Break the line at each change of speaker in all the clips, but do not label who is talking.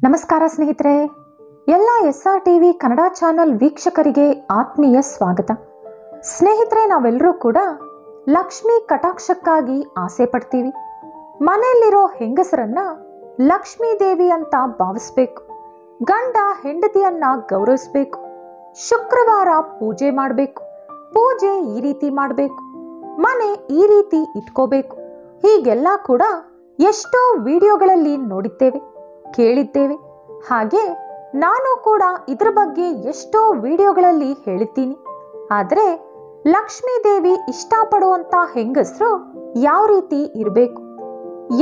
ನಮಸ್ಕಾರ ಸ್ನೇಹಿತರೆ, ಎಲ್ಲ SR TV ಕನ್ನಡ ಚಾನಲ್ ವೀಕ್ಷಕರಿಗೆ ಆತ್ಮೀಯ ಸ್ವಾಗತ. ಸ್ನೇಹಿತರೆ, ನಾವೆಲ್ಲರೂ ಕೂಡ ಲಕ್ಷ್ಮಿ ಕಟಾಕ್ಷಕ್ಕಾಗಿ ಆಸೆ ಪಡ್ತೀವಿ. ಮನೆಯಲ್ಲಿರೋ ಹೆಂಗಸರನ್ನ ಲಕ್ಷ್ಮೀ ದೇವಿ ಅಂತ ಭಾವಿಸ್ಬೇಕು. ಗಂಡ ಹೆಂಡತಿಯನ್ನ ಗೌರವಿಸಬೇಕು. ಶುಕ್ರವಾರ ಪೂಜೆ ಮಾಡಬೇಕು. ಪೂಜೆ ಈ ರೀತಿ ಮಾಡಬೇಕು, ಮನೆ ಈ ರೀತಿ ಇಟ್ಕೋಬೇಕು. ಹೀಗೆಲ್ಲ ಕೂಡ ಎಷ್ಟೋ ವಿಡಿಯೋಗಳಲ್ಲಿ ನೋಡಿದ್ದೇವೆ, ಕೇಳಿದ್ದೇವೆ. ಹಾಗೆ ನಾನು ಕೂಡ ಇದರ ಬಗ್ಗೆ ಎಷ್ಟೋ ವಿಡಿಯೋಗಳಲ್ಲಿ ಹೇಳಿದ್ದೀನಿ. ಆದರೆ ಲಕ್ಷ್ಮೀ ದೇವಿ ಇಷ್ಟಪಡುವಂಥ ಹೆಂಗಸರು ಯಾವ ರೀತಿ ಇರಬೇಕು,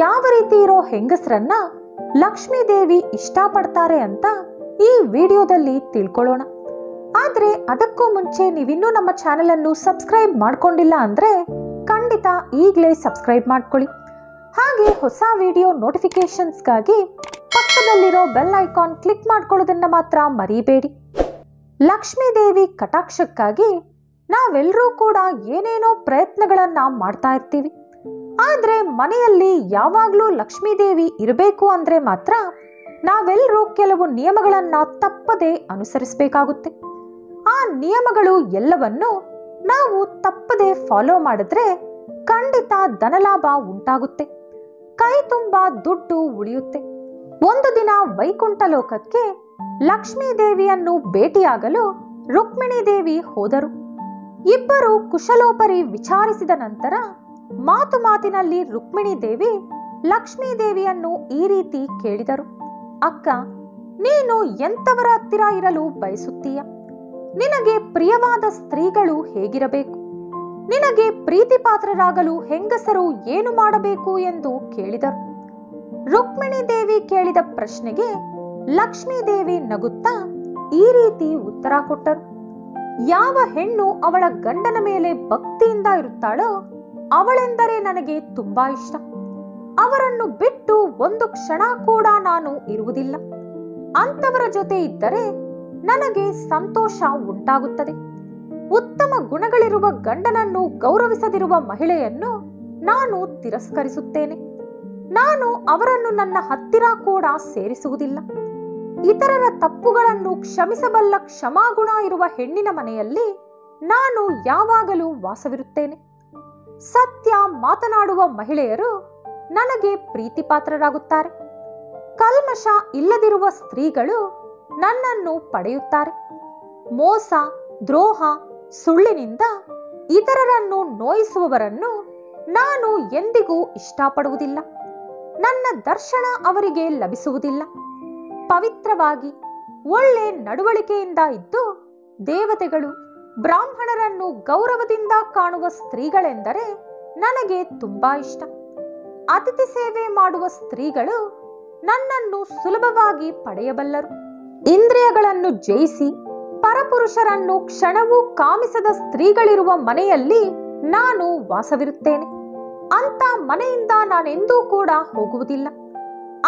ಯಾವ ರೀತಿ ಇರೋ ಹೆಂಗಸರನ್ನ ಲಕ್ಷ್ಮೀ ದೇವಿ ಇಷ್ಟಪಡ್ತಾರೆ ಅಂತ ಈ ವಿಡಿಯೋದಲ್ಲಿ ತಿಳ್ಕೊಳ್ಳೋಣ. ಆದರೆ ಅದಕ್ಕೂ ಮುಂಚೆ ನೀವಿನ್ನೂ ನಮ್ಮ ಚಾನೆಲನ್ನು ಸಬ್ಸ್ಕ್ರೈಬ್ ಮಾಡ್ಕೊಂಡಿಲ್ಲ ಅಂದರೆ ಖಂಡಿತ ಈಗಲೇ ಸಬ್ಸ್ಕ್ರೈಬ್ ಮಾಡ್ಕೊಳ್ಳಿ. ಹಾಗೆ ಹೊಸ ವಿಡಿಯೋ ನೋಟಿಫಿಕೇಶನ್ಸ್ಗಾಗಿ ಪಕ್ಕದಲ್ಲಿರೋ ಬೆಲ್ ಐಕಾನ್ ಕ್ಲಿಕ್ ಮಾಡ್ಕೊಳ್ಳೋದನ್ನ ಮಾತ್ರ ಮರಿಬೇಡಿ. ಲಕ್ಷ್ಮೀ ದೇವಿ ಕಟಾಕ್ಷಕ್ಕಾಗಿ ನಾವೆಲ್ಲರೂ ಕೂಡ ಏನೇನೋ ಪ್ರಯತ್ನಗಳನ್ನ ಮಾಡ್ತಾ ಇರ್ತೀವಿ. ಆದರೆ ಮನೆಯಲ್ಲಿ ಯಾವಾಗಲೂ ಲಕ್ಷ್ಮೀ ದೇವಿ ಇರಬೇಕು ಅಂದರೆ ಮಾತ್ರ ನಾವೆಲ್ಲರೂ ಕೆಲವು ನಿಯಮಗಳನ್ನ ತಪ್ಪದೇ ಅನುಸರಿಸಬೇಕಾಗುತ್ತೆ. ಆ ನಿಯಮಗಳು ಎಲ್ಲವನ್ನು ನಾವು ತಪ್ಪದೇ ಫಾಲೋ ಮಾಡಿದ್ರೆ ಖಂಡಿತ ಧನಲಾಭ ಉಂಟಾಗುತ್ತೆ, ಕೈ ತುಂಬ ದುಡ್ಡು ಉಳಿಯುತ್ತೆ. ಒಂದು ದಿನ ವೈಕುಂಠ ಲೋಕಕ್ಕೆ ಲಕ್ಷ್ಮೀ ದೇವಿಯನ್ನು ಭೇಟಿಯಾಗಲು ರುಕ್ಮಿಣಿ ದೇವಿ ಹೋದರು. ಇಬ್ಬರು ಕುಶಲೋಪರಿ ವಿಚಾರಿಸಿದ ನಂತರ ಮಾತಿನಲ್ಲಿ ರುಕ್ಮಿಣಿ ದೇವಿ ಲಕ್ಷ್ಮೀ ದೇವಿಯನ್ನು ಈ ರೀತಿ ಕೇಳಿದರು. ಅಕ್ಕ, ನೀನು ಎಂತವರ ಹತ್ತಿರ ಇರಲು ಬಯಸುತ್ತೀಯ? ನಿನಗೆ ಪ್ರಿಯವಾದ ಸ್ತ್ರೀಗಳು ಹೇಗಿರಬೇಕು? ನಿನಗೆ ಪ್ರೀತಿ ಪಾತ್ರರಾಗಲು ಹೆಂಗಸರು ಏನು ಮಾಡಬೇಕು ಎಂದು ಕೇಳಿದರು. ರುಕ್ಮಿಣಿ ದೇವಿ ಕೇಳಿದ ಪ್ರಶ್ನೆಗೆ ಲಕ್ಷ್ಮೀ ದೇವಿ ನಗುತ್ತಾ ಈ ರೀತಿ ಉತ್ತರ ಕೊಟ್ಟರು. ಯಾವ ಹೆಣ್ಣು ಅವಳ ಗಂಡನ ಮೇಲೆ ಭಕ್ತಿಯಿಂದ ಇರುತ್ತಾಳೋ ಅವಳೆಂದರೆ ನನಗೆ ತುಂಬಾ ಇಷ್ಟ. ಅವರನ್ನು ಬಿಟ್ಟು ಒಂದು ಕ್ಷಣ ಕೂಡ ನಾನು ಇರುವುದಿಲ್ಲ. ಅಂತವರ ಜೊತೆ ಇದ್ದರೆ ನನಗೆ ಸಂತೋಷ ಉಂಟಾಗುತ್ತದೆ. ಉತ್ತಮ ಗುಣಗಳಿರುವ ಗಂಡನನ್ನು ಗೌರವಿಸದಿರುವ ಮಹಿಳೆಯನ್ನು ನಾನು ತಿರಸ್ಕರಿಸುತ್ತೇನೆ. ನಾನು ಅವರನ್ನು ನನ್ನ ಹತ್ತಿರ ಕೂಡ ಸೇರಿಸುವುದಿಲ್ಲ. ಇತರರ ತಪ್ಪುಗಳನ್ನು ಕ್ಷಮಿಸಬಲ್ಲ ಕ್ಷಮಾಗುಣ ಇರುವ ಹೆಣ್ಣಿನ ಮನೆಯಲ್ಲಿ ನಾನು ಯಾವಾಗಲೂ ವಾಸವಿರುತ್ತೇನೆ. ಸತ್ಯ ಮಾತನಾಡುವ ಮಹಿಳೆಯರು ನನಗೆ ಪ್ರೀತಿ ಪಾತ್ರರಾಗುತ್ತಾರೆ. ಕಲ್ಮಶ ಇಲ್ಲದಿರುವ ಸ್ತ್ರೀಗಳು ನನ್ನನ್ನು ಪಡೆಯುತ್ತಾರೆ. ಮೋಸ, ದ್ರೋಹ, ಸುಳ್ಳಿನಿಂದ ಇತರರನ್ನು ನೋಯಿಸುವವರನ್ನು ನಾನು ಎಂದಿಗೂ ಇಷ್ಟಪಡುವುದಿಲ್ಲ. ನನ್ನ ದರ್ಶನ ಅವರಿಗೆ ಲಭಿಸುವುದಿಲ್ಲ. ಪವಿತ್ರವಾಗಿ ಒಳ್ಳೆ ನಡವಳಿಕೆಯಿಂದ ಇದ್ದು ದೇವತೆಗಳು, ಬ್ರಾಹ್ಮಣರನ್ನು ಗೌರವದಿಂದ ಕಾಣುವ ಸ್ತ್ರೀಗಳೆಂದರೆ ನನಗೆ ತುಂಬಾ ಇಷ್ಟ. ಅತಿಥಿ ಸೇವೆ ಮಾಡುವ ಸ್ತ್ರೀಗಳು ನನ್ನನ್ನು ಸುಲಭವಾಗಿ ಪಡೆಯಬಲ್ಲರು. ಇಂದ್ರಿಯಗಳನ್ನು ಜಯಿಸಿ ಪರಪುರುಷರನ್ನು ಕ್ಷಣವೂ ಕಾಮಿಸದ ಸ್ತ್ರೀಗಳಿರುವ ಮನೆಯಲ್ಲಿ ನಾನು ವಾಸವಿರುತ್ತೇನೆ. ಅಂತ ಮನೆಯಿಂದ ನಾನೆಂದೂ ಕೂಡ ಹೋಗುವುದಿಲ್ಲ.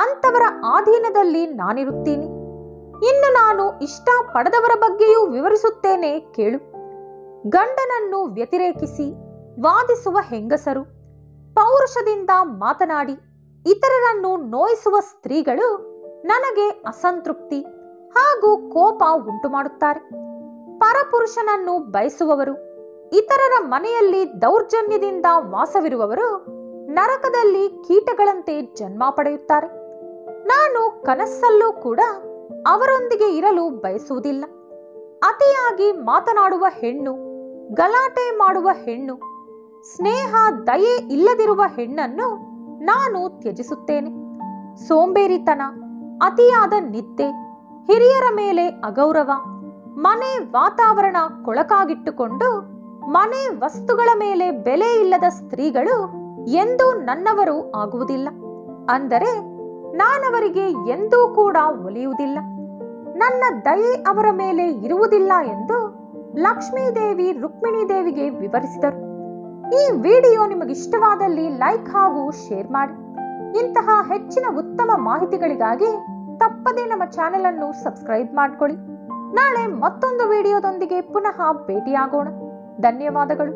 ಅಂತವರ ಆಧೀನದಲ್ಲಿ ನಾನಿರುತ್ತೀನಿ. ಇನ್ನು ನಾನು ಇಷ್ಟ ಪಡೆದವರ ಬಗ್ಗೆಯೂ ವಿವರಿಸುತ್ತೇನೆ ಕೇಳು. ಗಂಡನನ್ನು ವ್ಯತಿರೇಕಿಸಿ ವಾದಿಸುವ ಹೆಂಗಸರು, ಪೌರುಷದಿಂದ ಮಾತನಾಡಿ ಇತರರನ್ನು ನೋಯಿಸುವ ಸ್ತ್ರೀಗಳು ನನಗೆ ಅಸಂತೃಪ್ತಿ ಹಾಗೂ ಕೋಪ ಉಂಟು ಮಾಡುತ್ತಾರೆ. ಪರಪುರುಷನನ್ನು ಬಯಸುವವರು, ಇತರರ ಮನೆಯಲ್ಲಿ ದೌರ್ಜನ್ಯದಿಂದ ವಾಸವಿರುವವರು ನರಕದಲ್ಲಿ ಕೀಟಗಳಂತೆ ಜನ್ಮ ಪಡೆಯುತ್ತಾರೆ. ನಾನು ಕನಸಲ್ಲೂ ಕೂಡ ಅವರೊಂದಿಗೆ ಇರಲು ಬಯಸುವುದಿಲ್ಲ. ಅತಿಯಾಗಿ ಮಾತನಾಡುವ ಹೆಣ್ಣು, ಗಲಾಟೆ ಮಾಡುವ ಹೆಣ್ಣು, ಸ್ನೇಹ ದಯೆ ಇಲ್ಲದಿರುವ ಹೆಣ್ಣನ್ನು ನಾನು ತ್ಯಜಿಸುತ್ತೇನೆ. ಸೋಂಬೇರಿತನ, ಅತಿಯಾದ ನಿದ್ದೆ, ಹಿರಿಯರ ಮೇಲೆ ಅಗೌರವ, ಮನೆ ವಾತಾವರಣ ಕೊಳಕಾಗಿಟ್ಟುಕೊಂಡು ಮನೆ ವಸ್ತುಗಳ ಮೇಲೆ ಬೆಲೆ ಇಲ್ಲದ ಸ್ತ್ರೀಗಳು ಎಂದೂ ನನ್ನವರು ಆಗುವುದಿಲ್ಲ. ಅಂದರೆ ನಾನವರಿಗೆ ಎಂದೂ ಕೂಡ ಒಲಿಯುವುದಿಲ್ಲ. ನನ್ನ ದಯೆ ಅವರ ಮೇಲೆ ಇರುವುದಿಲ್ಲ ಎಂದು ಲಕ್ಷ್ಮೀ ದೇವಿ ರುಕ್ಮಿಣಿ ದೇವಿಗೆ ವಿವರಿಸಿದರು. ಈ ವಿಡಿಯೋ ನಿಮಗಿಷ್ಟವಾದಲ್ಲಿ ಲೈಕ್ ಹಾಗೂ ಶೇರ್ ಮಾಡಿ. ಇಂತಹ ಹೆಚ್ಚಿನ ಉತ್ತಮ ಮಾಹಿತಿಗಳಿಗಾಗಿ ತಪ್ಪದೇ ನಮ್ಮ ಚಾನೆಲ್ ಅನ್ನು ಸಬ್ಸ್ಕ್ರೈಬ್ ಮಾಡ್ಕೊಳ್ಳಿ. ನಾಳೆ ಮತ್ತೊಂದು ವಿಡಿಯೋದೊಂದಿಗೆ ಪುನಃ ಭೇಟಿಯಾಗೋಣ. ಧನ್ಯವಾದಗಳು.